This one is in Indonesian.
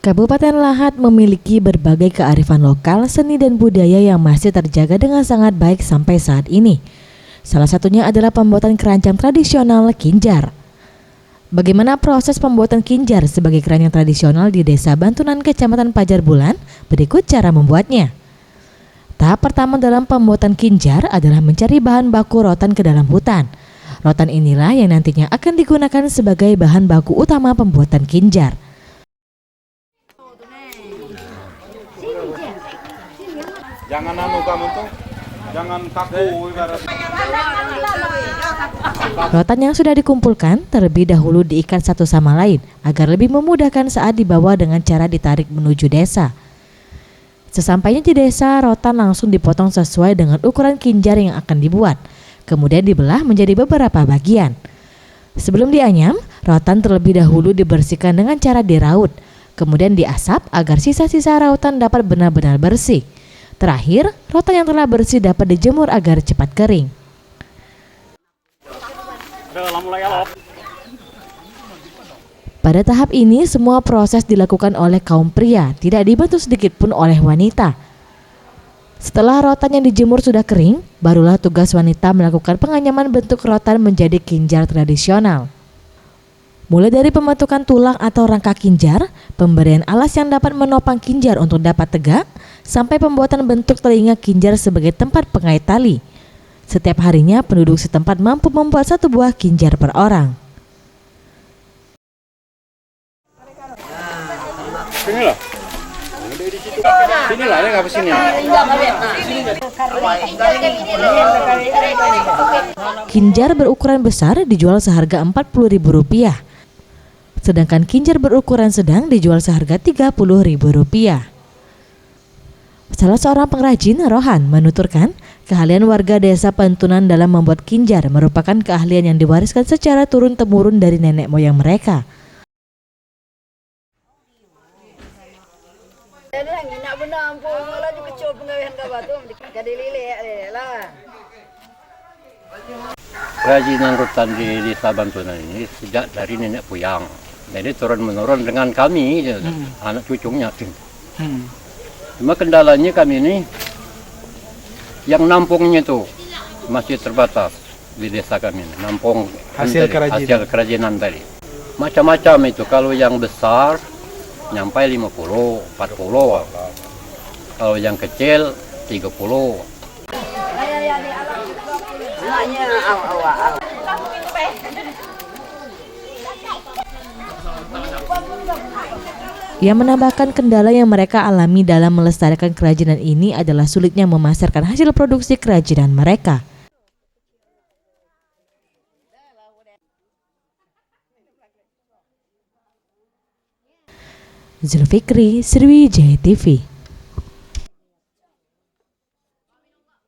Kabupaten Lahat memiliki berbagai kearifan lokal, seni dan budaya yang masih terjaga dengan sangat baik sampai saat ini. Salah satunya adalah pembuatan keranjang tradisional Kinjar. Bagaimana proses pembuatan Kinjar sebagai keranjang tradisional di Desa Bantunan, Kecamatan Pajar Bulan? Berikut cara membuatnya. Tahap pertama dalam pembuatan Kinjar adalah mencari bahan baku rotan ke dalam hutan. Rotan inilah yang nantinya akan digunakan sebagai bahan baku utama pembuatan Kinjar. Jangan kamu tuh, jangan kaku ibarat. Rotan yang sudah dikumpulkan terlebih dahulu diikat satu sama lain agar lebih memudahkan saat dibawa dengan cara ditarik menuju desa. Sesampainya di desa, rotan langsung dipotong sesuai dengan ukuran Kinjar yang akan dibuat. Kemudian dibelah menjadi beberapa bagian. Sebelum dianyam, rotan terlebih dahulu dibersihkan dengan cara diraut. Kemudian diasap agar sisa-sisa rautan dapat benar-benar bersih. Terakhir, rotan yang telah bersih dapat dijemur agar cepat kering. Pada tahap ini, semua proses dilakukan oleh kaum pria, tidak dibantu sedikit pun oleh wanita. Setelah rotan yang dijemur sudah kering, barulah tugas wanita melakukan penganyaman bentuk rotan menjadi Kinjar tradisional. Mulai dari pembentukan tulang atau rangka Kinjar, pemberian alas yang dapat menopang Kinjar untuk dapat tegak, sampai pembuatan bentuk telinga Kinjar sebagai tempat pengait tali. Setiap harinya penduduk setempat mampu membuat satu buah Kinjar per orang. Sinilah. Sinilah, ada nggak sini? Kinjar berukuran besar dijual seharga Rp40.000. Sedangkan Kinjar berukuran sedang dijual seharga Rp30.000. Salah seorang pengrajin, Rohan, menuturkan keahlian warga desa Bantunan dalam membuat Kinjar merupakan keahlian yang diwariskan secara turun-temurun dari nenek moyang mereka. Kerajinan rotan di Desa Bantunan ini sejak dari nenek moyang. Jadi turun-menurun dengan kami, anak cucunya. Cuma kendalanya kami ini, yang nampungnya itu masih terbatas di desa kami. Nampung hasil kerajinan tadi. Macam-macam itu, kalau yang besar nyampai 50, 40. Kalau yang kecil 30. Ia menambahkan kendala yang mereka alami dalam melestarikan kerajinan ini adalah sulitnya memasarkan hasil produksi kerajinan mereka. Zulfikri, Sriwijaya TV.